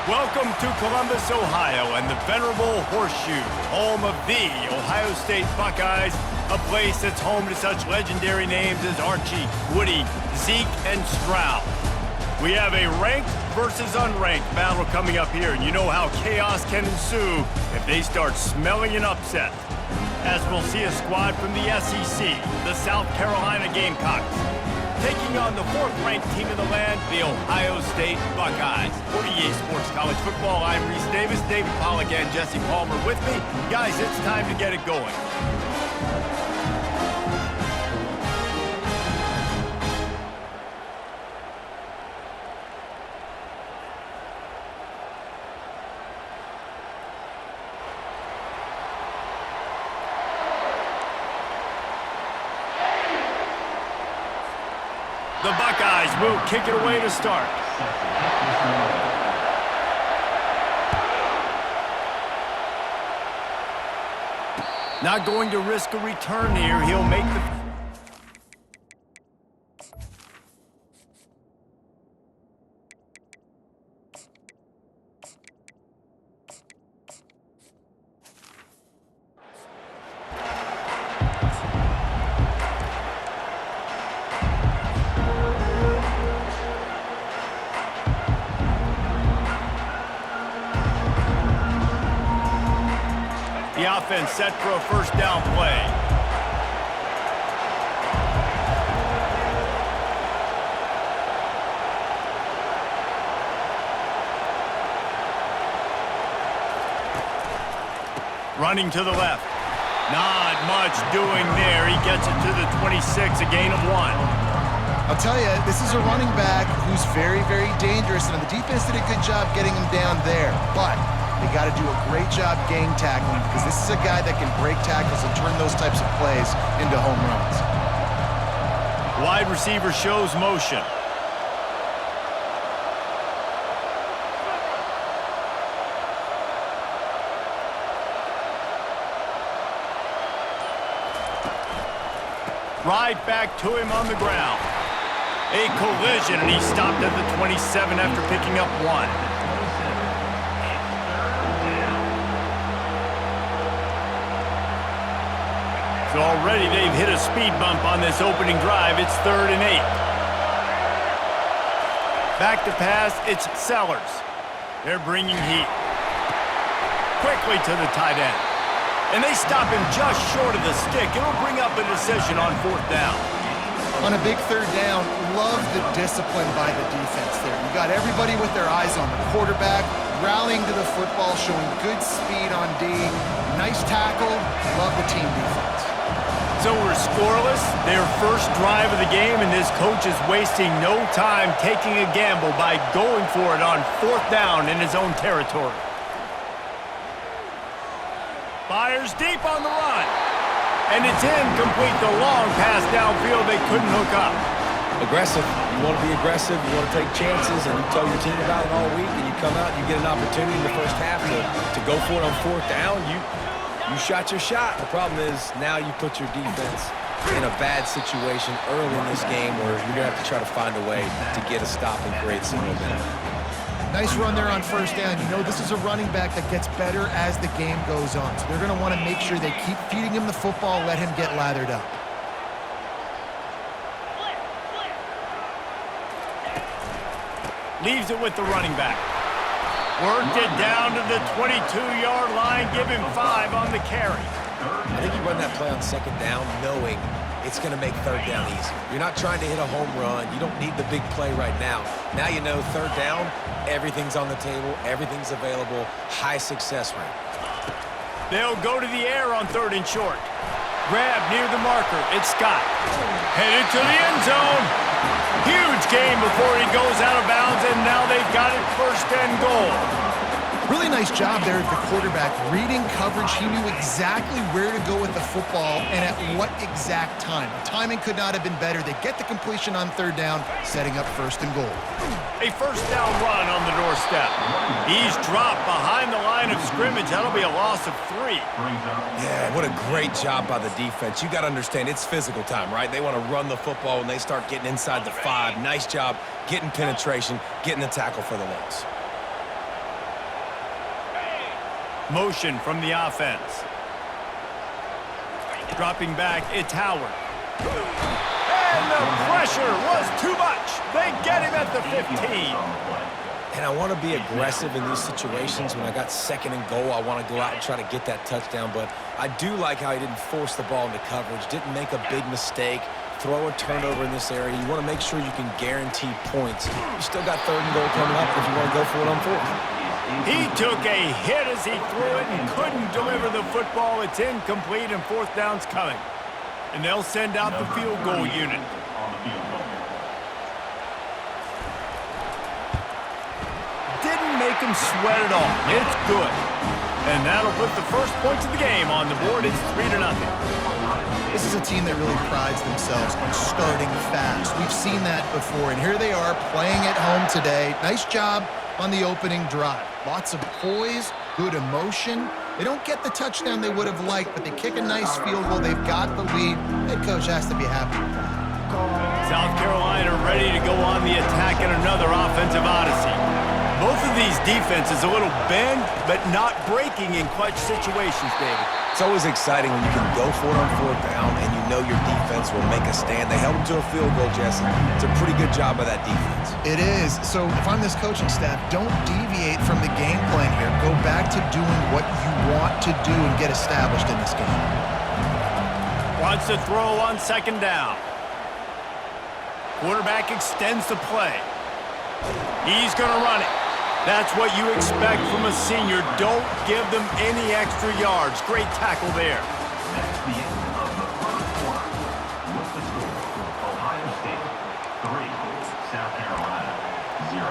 Welcome to Columbus, Ohio, and the venerable Horseshoe, home of the Ohio State Buckeyes, a place that's home to such legendary names as Archie, Woody, Zeke, and Stroud. We have a ranked versus unranked battle coming up here, and you know how chaos can ensue if they start smelling an upset. As we'll see a squad from the SEC, the South Carolina Gamecocks, taking on the fourth-ranked team in the land, the Ohio State Buckeyes. For EA Sports College Football, I'm Reese Davis, David Pollack, and Jesse Palmer with me. Guys, it's time to get it going. The Buckeyes will kick it away to start. Not going to risk a return here. He'll make the... The offense set for a first down play. Running to the left. Not much doing there. He gets it to the 26, a gain of 1. I'll tell you, this is a running back who's very, very dangerous, and the defense did a good job getting him down there, but they got to do a great job gang tackling because this is a guy that can break tackles and turn those types of plays into home runs. Wide receiver shows motion. Right back to him on the ground. A collision, and he stopped at the 27 after picking up 1. So already they've hit a speed bump on this opening drive. It's 3rd and 8. Back to pass, it's Sellers. They're bringing heat. Quickly to the tight end. And they stop him just short of the stick. It'll bring up a decision on 4th down. On a big 3rd down, love the discipline by the defense there. You got everybody with their eyes on the quarterback, rallying to the football, showing good speed on D. Nice tackle. Love the team defense. So we're scoreless, their first drive of the game, and this coach is wasting no time taking a gamble by going for it on 4th down in his own territory. Fires deep on the run. And it's incomplete. The long pass downfield, they couldn't hook up. Aggressive. You want to be aggressive, you want to take chances, and you tell your team about it all week, and you come out and you get an opportunity in the first half to go for it on 4th down. You shot your shot. The problem is now you put your defense in a bad situation early in this game where you're going to have to try to find a way to get a stop and create some momentum. Nice run there on 1st down. You know this is a running back that gets better as the game goes on. So they're going to want to make sure they keep feeding him the football, let him get lathered up. Leaves it with the running back. Worked it down to the 22-yard line. Give him 5 on the carry. I think you run that play on 2nd down knowing it's going to make 3rd down easy. You're not trying to hit a home run. You don't need the big play right now. Now you know 3rd down, everything's on the table, everything's available, high success rate. They'll go to the air on 3rd and short. Grab near the marker. It's Scott. Headed to the end zone. Huge gain before he goes out of bounds, and now they've got it 1st and goal. Really nice job there at the quarterback. Reading coverage, he knew exactly where to go with the football and at what exact time. The timing could not have been better. They get the completion on 3rd down, setting up 1st and goal. A 1st down run on the doorstep. He's dropped behind the line of scrimmage. That'll be a loss of 3. Yeah, what a great job by the defense. You got to understand, it's physical time, right? They want to run the football when they start getting inside the 5. Nice job getting penetration, getting the tackle for the loss. Motion from the offense. Dropping back, it's Howard. And the pressure was too much. They get him at the 15. And I want to be aggressive in these situations. When I got second and goal, I want to go out and try to get that touchdown. But I do like how he didn't force the ball into coverage, didn't make a big mistake, throw a turnover in this area. You want to make sure you can guarantee points. You still got third and goal coming up if you want to go for it on fourth. He took a hit as he threw it and couldn't deliver the football. It's incomplete and fourth down's coming. And they'll send out the field goal unit. Didn't make him sweat at all. It's good. And that'll put the first points of the game on the board. It's 3-0. This is a team that really prides themselves on starting fast. We've seen that before, and here they are playing at home today. Nice job on the opening drive. Lots of poise, good emotion. They don't get the touchdown they would have liked, but they kick a nice field goal. They've got the lead. Head coach has to be happy with that. South Carolina ready to go on the attack in another offensive odyssey. Both of these defenses a little bend, but not breaking in clutch situations, David. It's always exciting when you can go for it on fourth down and you know your defense will make a stand. They held them to a field goal, Jesse. It's a pretty good job by that defense. It is. So if I'm this coaching staff, don't deviate from the game plan here. Go back to doing what you want to do and get established in this game. Wants to throw on second down. Quarterback extends the play. He's going to run it. That's what you expect from a senior. Don't give them any extra yards. Great tackle there. That's the end of the first quarter. With the score, Ohio State 3, South Carolina 0.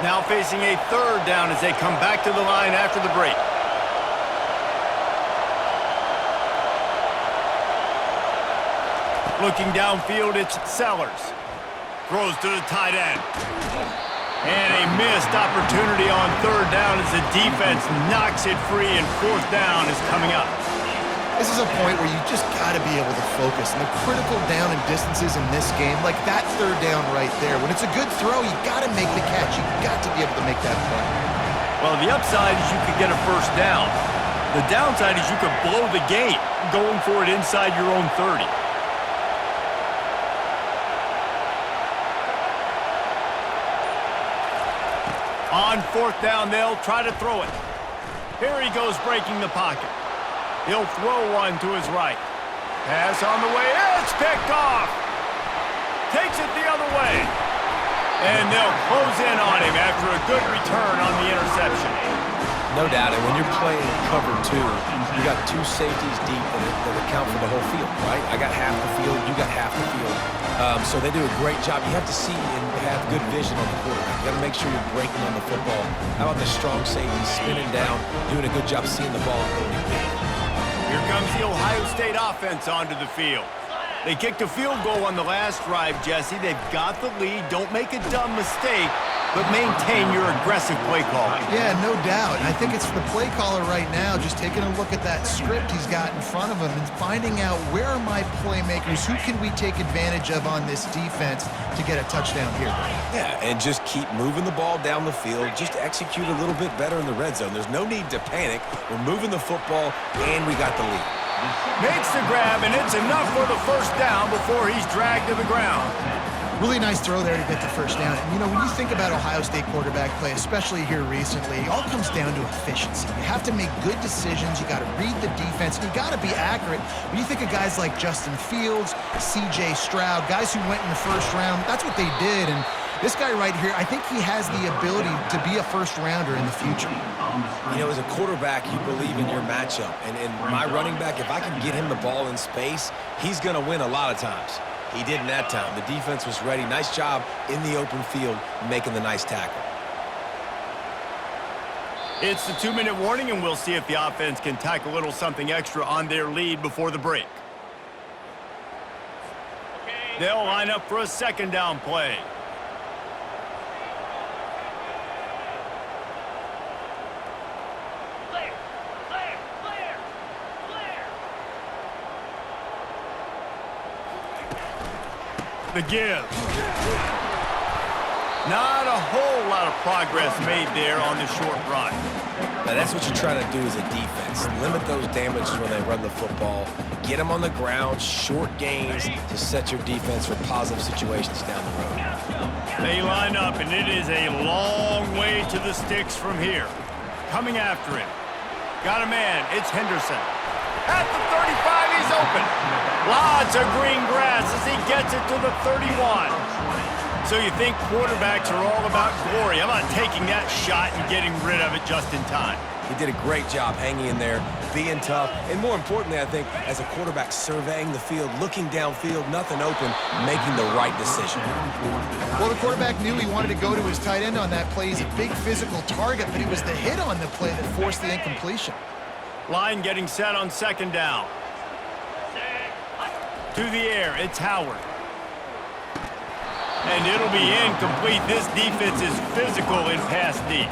Now facing a third down as they come back to the line after the break. Looking downfield, it's Sellers. Throws to the tight end. And a missed opportunity on third down as the defense knocks it free, and fourth down is coming up. This is a point where you just got to be able to focus. And the critical down and distances in this game, like that third down right there, when it's a good throw, you got to make the catch. You got to be able to make that play. Well, the upside is you could get a first down. The downside is you could blow the game going for it inside your own 30. On fourth down, they'll try to throw it. Here he goes breaking the pocket. He'll throw one to his right. Pass on the way. It's picked off. Takes it the other way. And they'll close in on him after a good return on the interception. No doubt, and when you're playing cover two, you got two safeties deep that account for the whole field, right? I got half the field, you got half the field. So they do a great job. You have to see and have good vision on the quarterback. You got to make sure you're breaking on the football. How about the strong safety spinning down, doing a good job seeing the ball and going big. Here comes the Ohio State offense onto the field. They kicked a field goal on the last drive, Jesse. They've got the lead. Don't make a dumb mistake, but maintain your aggressive play call. Yeah, no doubt. And I think it's the play caller right now just taking a look at that script he's got in front of him and finding out where are my playmakers, who can we take advantage of on this defense to get a touchdown here. Yeah, and just keep moving the ball down the field. Just execute a little bit better in the red zone. There's no need to panic. We're moving the football, and we got the lead. Makes the grab, and it's enough for the first down before he's dragged to the ground. Really nice throw there to get the first down. And, you know, when you think about Ohio State quarterback play, especially here recently, it all comes down to efficiency. You have to make good decisions. You got to read the defense, and you got to be accurate. When you think of guys like Justin Fields, C.J. Stroud, guys who went in the first round, that's what they did. And this guy right here, I think he has the ability to be a first-rounder in the future. You know, as a quarterback, you believe in your matchup. And my running back, if I can get him the ball in space, he's going to win a lot of times. He did in that time. The defense was ready. Nice job in the open field making the nice tackle. It's the 2-minute warning, and we'll see if the offense can tack a little something extra on their lead before the break. They'll line up for a second down play. The give. Not a whole lot of progress made there on the short run. Now, that's what you're trying to do as a defense. Limit those damages when they run the football. Get them on the ground, short gains to set your defense for positive situations down the road. They line up, and it is a long way to the sticks from here. Coming after him. Got a man. It's Henderson. At the 35, he's open. Lots of green grass as he gets it to the 31. So you think quarterbacks are all about glory. How about taking that shot and getting rid of it just in time? He did a great job hanging in there, being tough, and more importantly, I think, as a quarterback, surveying the field, looking downfield, nothing open, making the right decision. Well, the quarterback knew he wanted to go to his tight end on that play. He's a big physical target, but it was the hit on the play that forced the incompletion. Line getting set on second down. To the air, it's Howard. And it'll be incomplete. This defense is physical in pass D.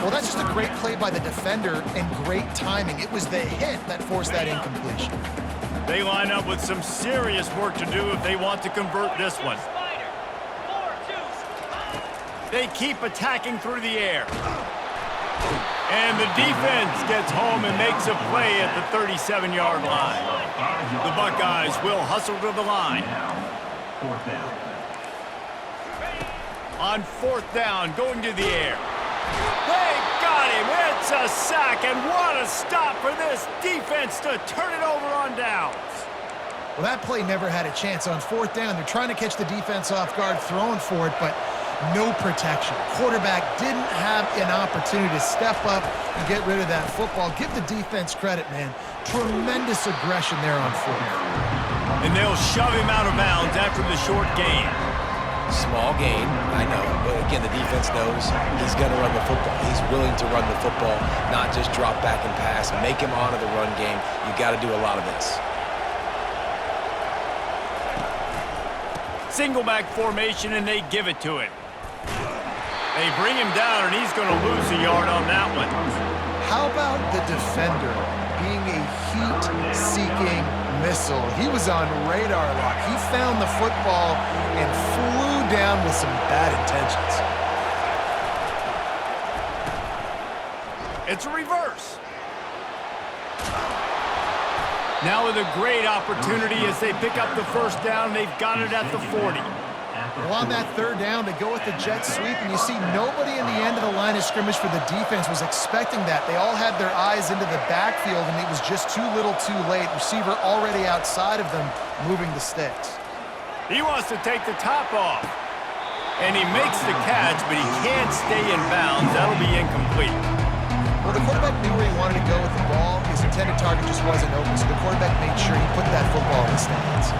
Well, that's just a great play by the defender and great timing. It was the hit that forced that incompletion. They line up with some serious work to do if they want to convert this one. They keep attacking through the air. And the defense gets home and makes a play at the 37-yard line. The Buckeyes will hustle to the line. Fourth down. On fourth down, going to the air. They got him. It's a sack, and what a stop for this defense to turn it over on downs. Well, that play never had a chance. On fourth down, they're trying to catch the defense off guard, throwing for it, but no protection. Quarterback didn't have an opportunity to step up and get rid of that football. Give the defense credit, man. Tremendous aggression there on fourth. And they'll shove him out of bounds after the short gain. Small gain, I know, but again, the defense knows he's going to run the football. He's willing to run the football, not just drop back and pass, make him honor the run game. You got to do a lot of this. Single back formation, and they give it to him. They bring him down, and he's going to lose a yard on that one. How about the defender being a heat-seeking missile? He was on radar lock. He found the football and flew down with some bad intentions. It's a reverse. Now with a great opportunity as they pick up the first down. They've got it at the 40. Well, on that third down, they go with the jet sweep, and you see nobody in the end of the line of scrimmage for the defense was expecting that. They all had their eyes into the backfield, and it was just too little too late. Receiver already outside of them, moving the sticks. He wants to take the top off. And he makes the catch, but he can't stay in bounds. That'll be incomplete. Well, the quarterback knew where he wanted to go with the ball. His intended target just wasn't open, so the quarterback made sure he put that football in the stands.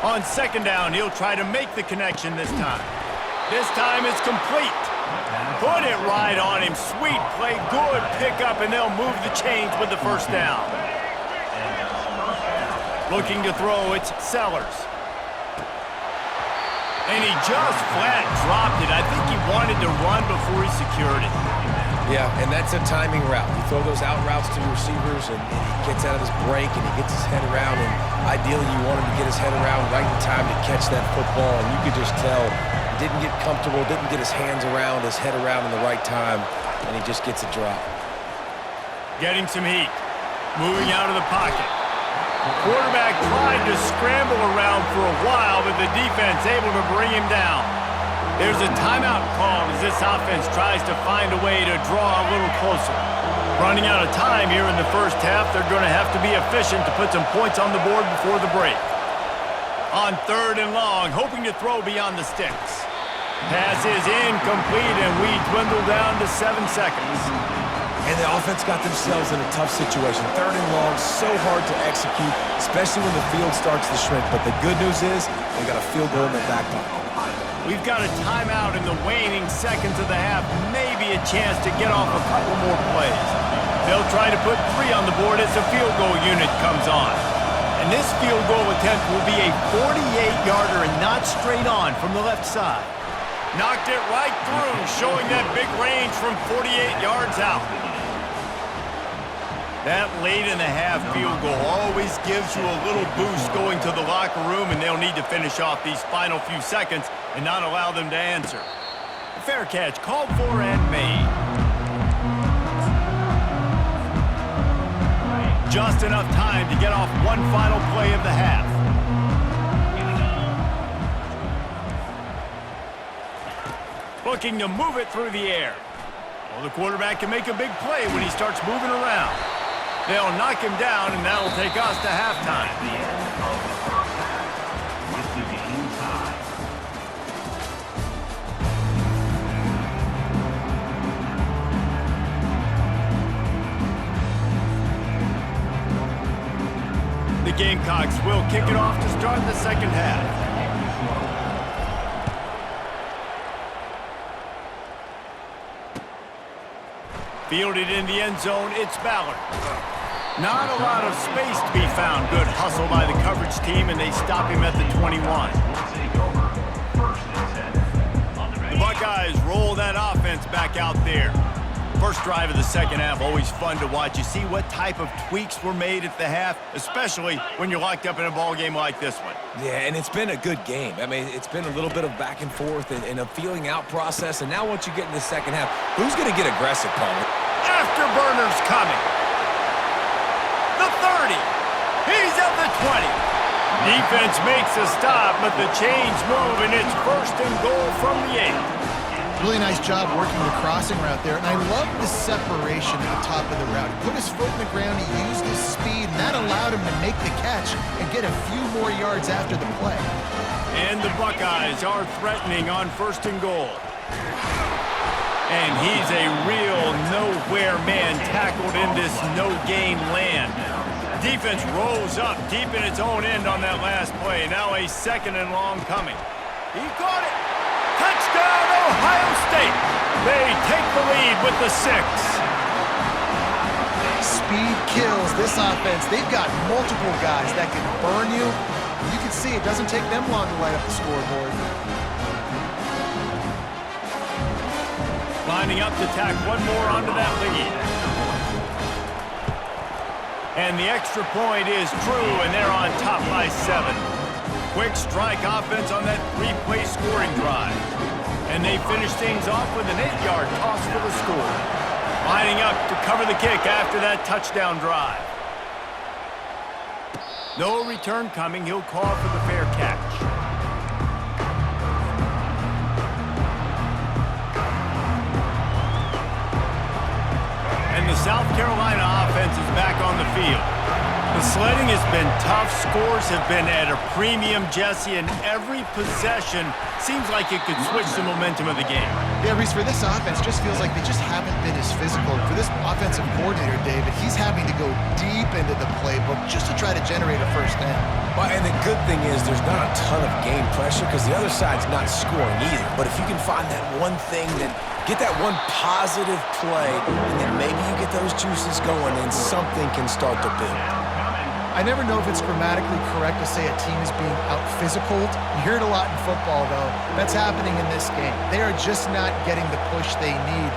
On second down, he'll try to make the connection this time. This time it's complete. Put it right on him. Sweet play, good pickup, and they'll move the chains with the first down. Looking to throw, it's Sellers. And he just flat dropped it. I think he wanted to run before he secured it. Yeah, and that's a timing route. You throw those out routes to your receivers, and he gets out of his break, and he gets his head around, and ideally you want him to get his head around right in time to catch that football, and you could just tell he didn't get comfortable, didn't get his hands around, his head around in the right time, and he just gets a drop. Getting some heat. Moving out of the pocket. Quarterback tried to scramble around for a while, but the defense able to bring him down. There's a timeout called as this offense tries to find a way to draw a little closer. Running out of time here in the first half, they're going to have to be efficient to put some points on the board before the break. On third and long, hoping to throw beyond the sticks. Pass is incomplete, and we dwindle down to 7 seconds. And the offense got themselves in a tough situation. Third and long, so hard to execute, especially when the field starts to shrink. But the good news is they got a field goal in the back pocket. We've got a timeout in the waning seconds of the half. Maybe a chance to get off a couple more plays. They'll try to put 3 on the board as the field goal unit comes on. And this field goal attempt will be a 48-yarder and not straight on from the left side. Knocked it right through, showing that big range from 48 yards out. That late-in-the-half field goal always gives you a little boost going to the locker room, and they'll need to finish off these final few seconds and not allow them to answer. A fair catch called for and made. Just enough time to get off one final play of the half. Looking to move it through the air. Well, the quarterback can make a big play when he starts moving around. They'll knock him down, and that'll take us to halftime. The end of the first half with the game tied. The Gamecocks will kick it off to start the second half. Fielded in the end zone, it's Ballard. Not a lot of space to be found. Good hustle by the coverage team, and they stop him at the 21. The Buckeyes roll that offense back out there. First drive of the second half, always fun to watch. You see what type of tweaks were made at the half, especially when you're locked up in a ball game like this one. Yeah, and it's been a good game. I mean, it's been a little bit of back and forth and a feeling out process. And now once you get in the second half, who's going to get aggressive, Palmer? Afterburner's coming. The 30. He's at the 20. Defense makes a stop, but the chains move, and it's first and goal from the 8. Really nice job working the crossing route there, and I love the separation at the top of the route. He put his foot in the ground, he used his speed, and that allowed him to make the catch and get a few more yards after the play. And the Buckeyes are threatening on first and goal. And he's a real nowhere man tackled in this no-gain land. Defense rolls up deep in its own end on that last play. Now a second and long coming. He caught it. Touchdown, Ohio State. They take the lead with the 6. Speed kills this offense. They've got multiple guys that can burn you. You can see it doesn't take them long to light up the scoreboard. Lining up to tack one more onto that lead. And the extra point is true, and they're on top by 7. Quick strike offense on that 3-play scoring drive. And they finish things off with an 8-yard toss for the score. Lining up to cover the kick after that touchdown drive. No return coming. He'll call for the fair catch. And the South Carolina offense is back on the field. The sledding has been tough. Scores have been at a premium, Jesse, and every possession seems like it could switch the momentum of the game. Yeah, Reese, for this offense, just feels like they just haven't been as physical. For this offensive coordinator, David, he's having to go deep into the playbook just to try to generate a first down. Well, and the good thing is there's not a ton of game pressure because the other side's not scoring either. But if you can find that one thing, that get that one positive play, and then maybe you get those juices going and something can start to build. I never know if it's grammatically correct to say a team is being out-physicaled. You hear it a lot in football, though. That's happening in this game. They are just not getting the push they need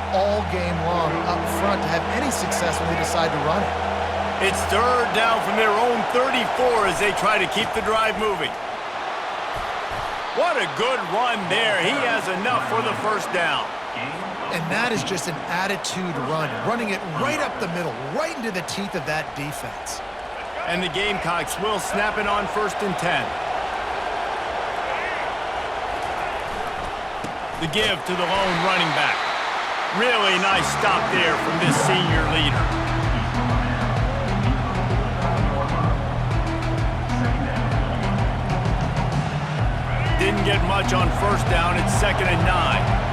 all game long up front to have any success when they decide to run it. It's third down from their own 34 as they try to keep the drive moving. What a good run there. He has enough for the first down. And that is just an attitude run, running it right up the middle, right into the teeth of that defense. And the Gamecocks will snap it on first and 10. The give to the lone running back. Really nice stop there from this senior leader. Didn't get much on first down. It's 2nd and 9.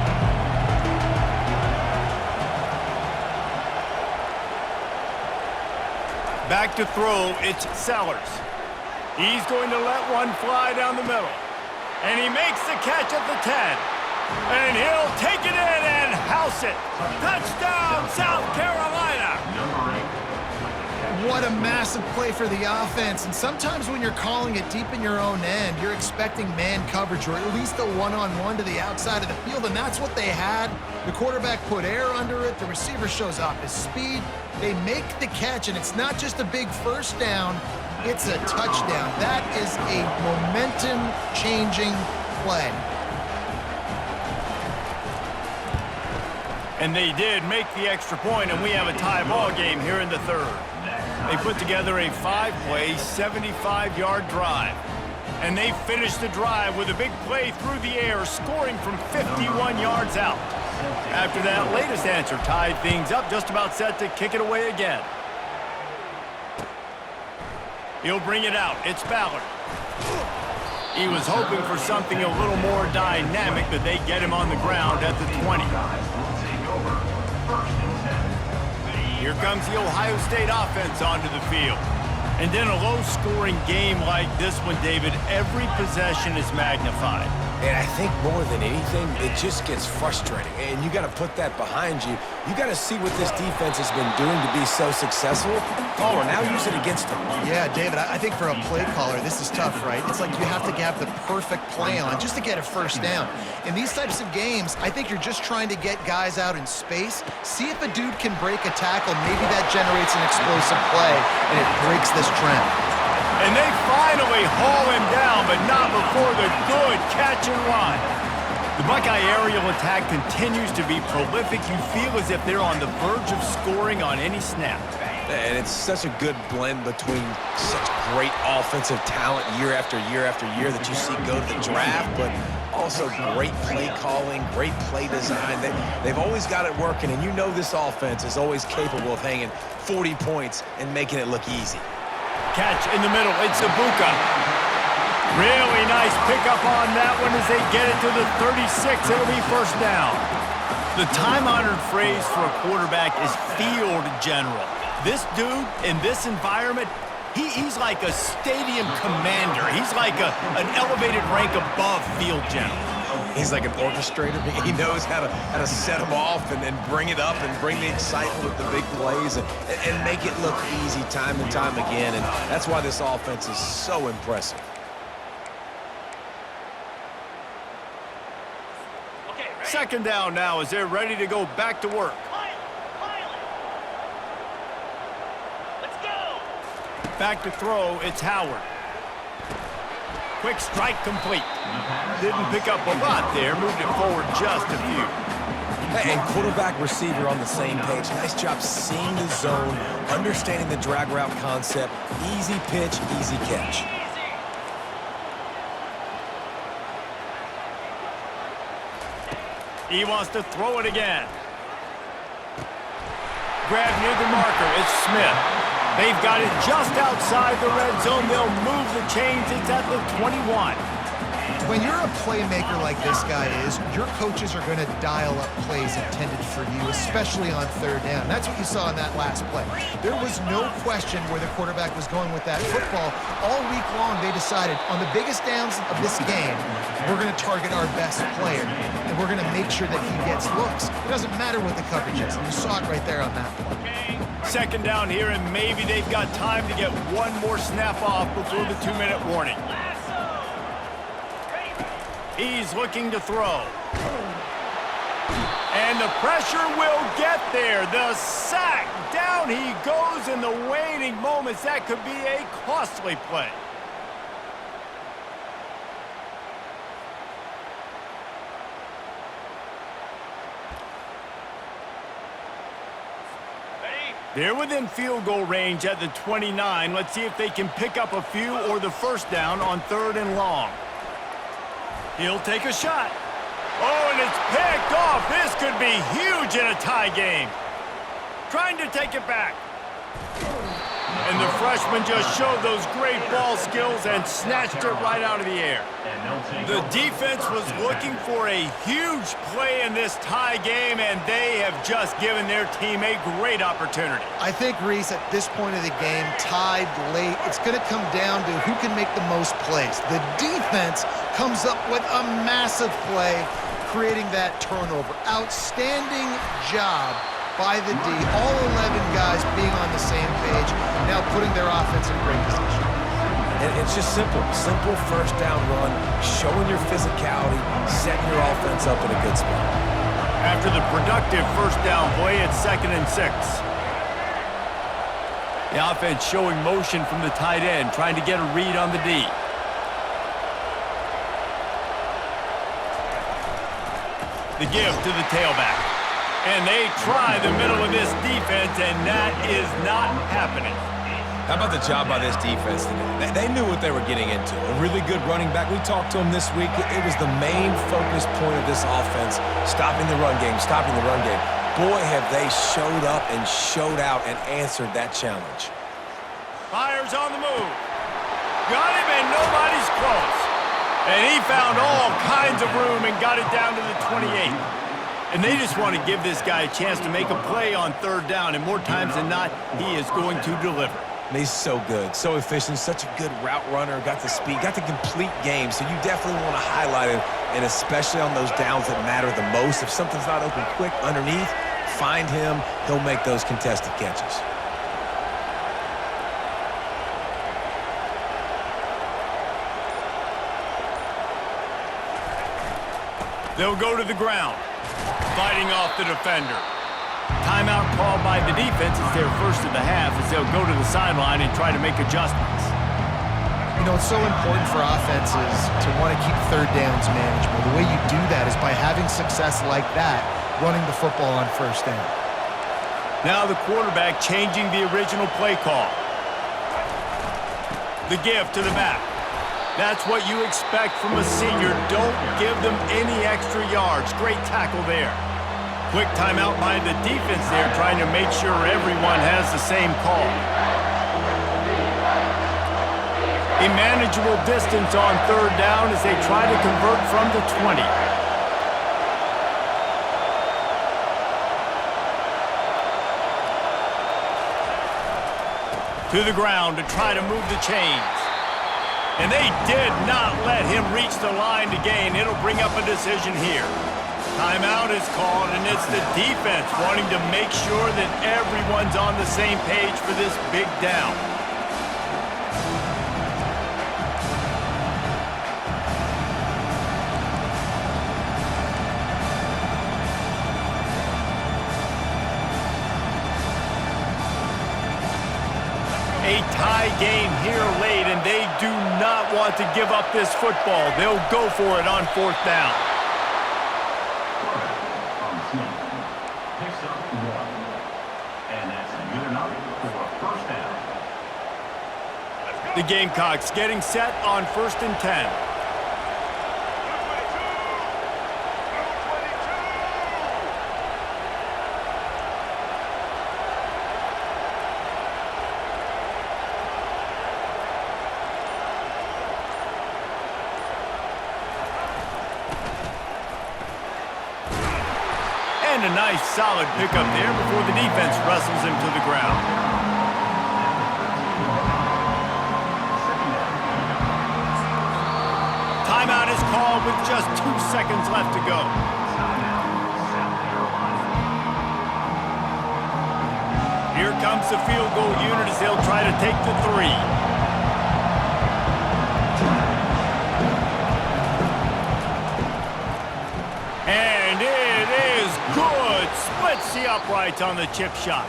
Back to throw, it's Sellers. He's going to let one fly down the middle. And he makes the catch at the 10. And he'll take it in and house it. Touchdown, South Carolina. What a massive play for the offense. And sometimes when you're calling it deep in your own end, you're expecting man coverage or at least a one-on-one to the outside of the field, and that's what they had. The quarterback put air under it. The receiver shows off his speed. They make the catch, and it's not just a big first down. It's a touchdown. That is a momentum-changing play. And they did make the extra point, and we have a tie ball game here in the third. They put together a 5-play, 75-yard drive. And they finished the drive with a big play through the air, scoring from 51 yards out. After that latest answer tied things up, just about set to kick it away again. He'll bring it out. It's Ballard. He was hoping for something a little more dynamic, but they get him on the ground at the 20. Here comes the Ohio State offense onto the field. And in a low-scoring game like this one, David, every possession is magnified. And I think more than anything, it just gets frustrating. And you got to put that behind you. You got to see what this defense has been doing to be so successful. Caller, now use it against them. Yeah, David, I think for a play caller, this is tough, right? It's like you have to have the perfect play on just to get a first down. In these types of games, I think you're just trying to get guys out in space, see if a dude can break a tackle. Maybe that generates an explosive play, and it breaks this trend. And they finally haul him down, but not before the good catch and run. The Buckeye aerial attack continues to be prolific. You feel as if they're on the verge of scoring on any snap. And it's such a good blend between such great offensive talent year after year after year that you see go to the draft, but also great play calling, great play design. They've always got it working, and you know this offense is always capable of hanging 40 points and making it look easy. Catch in the middle. It's Ibuka. Really nice pickup on that one as they get it to the 36. It'll be first down. The time-honored phrase for a quarterback is field general. This dude in this environment, he's like a stadium commander. He's like an elevated rank above field general. He's like an orchestrator. He knows how to set them off and then bring it up and bring the excitement with the big plays and make it look easy time and time again. And that's why this offense is so impressive. Second down now as they're ready to go back to work. Let's go. Back to throw, it's Howard. Quick strike complete. Didn't pick up a lot there, moved it forward just a few. And quarterback receiver on the same page. Nice job seeing the zone, understanding the drag route concept. Easy pitch, easy catch. He wants to throw it again. Grab near the marker, it's Smith. They've got it just outside the red zone. They'll move the chains. It's at the 21. When you're a playmaker like this guy is, your coaches are going to dial up plays intended for you, especially on third down. That's what you saw in that last play. There was no question where the quarterback was going with that football. All week long, they decided on the biggest downs of this game, we're going to target our best player, and we're going to make sure that he gets looks. It doesn't matter what the coverage is. You saw it right there on that play. Second down here, and maybe they've got time to get one more snap off before the 2-minute warning. He's looking to throw. And the pressure will get there. The sack. Down he goes in the waning moments. That could be a costly play. They're within field goal range at the 29. Let's see if they can pick up a few or the first down on third and long. He'll take a shot. Oh, and it's picked off. This could be huge in a tie game. Trying to take it back. And the freshman just showed those great ball skills and snatched it right out of the air. The defense was looking for a huge play in this tie game, and they have just given their team a great opportunity. I think, Reese, at this point of the game, tied late, it's going to come down to who can make the most plays. The defense comes up with a massive play, creating that turnover. Outstanding job by the D, all 11 guys being on the same page, now putting their offense in great position. And it's just simple first down run, showing your physicality, setting your offense up in a good spot. After the productive first down play, it's 2nd and 6. The offense showing motion from the tight end, trying to get a read on the D. The give to the tailback. And they try the middle of this defense, and that is not happening. How about the job by this defense today? They knew what they were getting into. A really good running back. We talked to him this week. It was the main focus point of this offense, stopping the run game. Boy, have they showed up and showed out and answered that challenge. Fires on the move. Got him, and nobody's close. And he found all kinds of room and got it down to the 28. And they just want to give this guy a chance to make a play on 3rd down, and more times than not, he is going to deliver. And he's so good, so efficient, such a good route runner, got the speed, got the complete game, so you definitely want to highlight him, and especially on those downs that matter the most. If something's not open quick underneath, find him, he'll make those contested catches. They'll go to the ground, fighting off the defender. Timeout called by the defense. It's their first of the half as they'll go to the sideline and try to make adjustments. You know, it's so important for offenses to want to keep 3rd downs manageable. The way you do that is by having success like that, running the football on 1st down. Now the quarterback changing the original play call. The give to the back. That's what you expect from a senior. Don't give them any extra yards. Great tackle there. Quick timeout by the defense there, trying to make sure everyone has the same call. A manageable distance on 3rd down as they try to convert from the 20. To the ground to try to move the chains. And they did not let him reach the line to gain. It'll bring up a decision here. Timeout is called, and it's the defense wanting to make sure that everyone's on the same page for this big down. A tie game here late, and they do not want to give up this football. They'll go for it on 4th down. From Smith. Picks up 1. And that's good enough for a first down. The Gamecocks getting set on 1st and 10. And a nice solid pickup there before the defense wrestles him to the ground. Timeout is called with just 2 seconds left to go. Here comes the field goal unit as they'll try to take the 3. And it is good. Splits the uprights on the chip shot.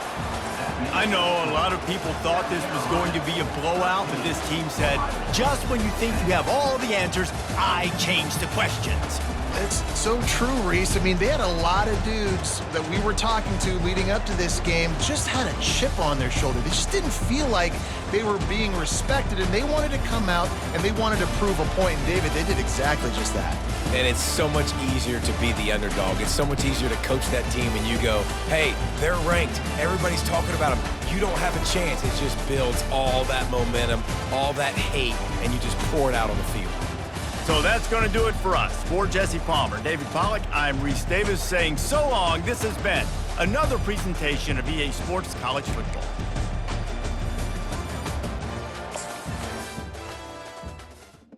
I know a lot of people thought this was going to be a blowout, but this team said, just when you think you have all the answers, I change the questions. It's so true, Reese. I mean, they had a lot of dudes that we were talking to leading up to this game just had a chip on their shoulder. They just didn't feel like they were being respected, and they wanted to come out and they wanted to prove a point. And David, they did exactly just that. And it's so much easier to be the underdog. It's so much easier to coach that team and you go, hey, they're ranked. Everybody's talking about them. You don't have a chance. It just builds all that momentum, all that hate, and you just pour it out on the field. So that's going to do it for us. For Jesse Palmer, David Pollack, I'm Reese Davis saying so long. This has been another presentation of EA Sports College Football.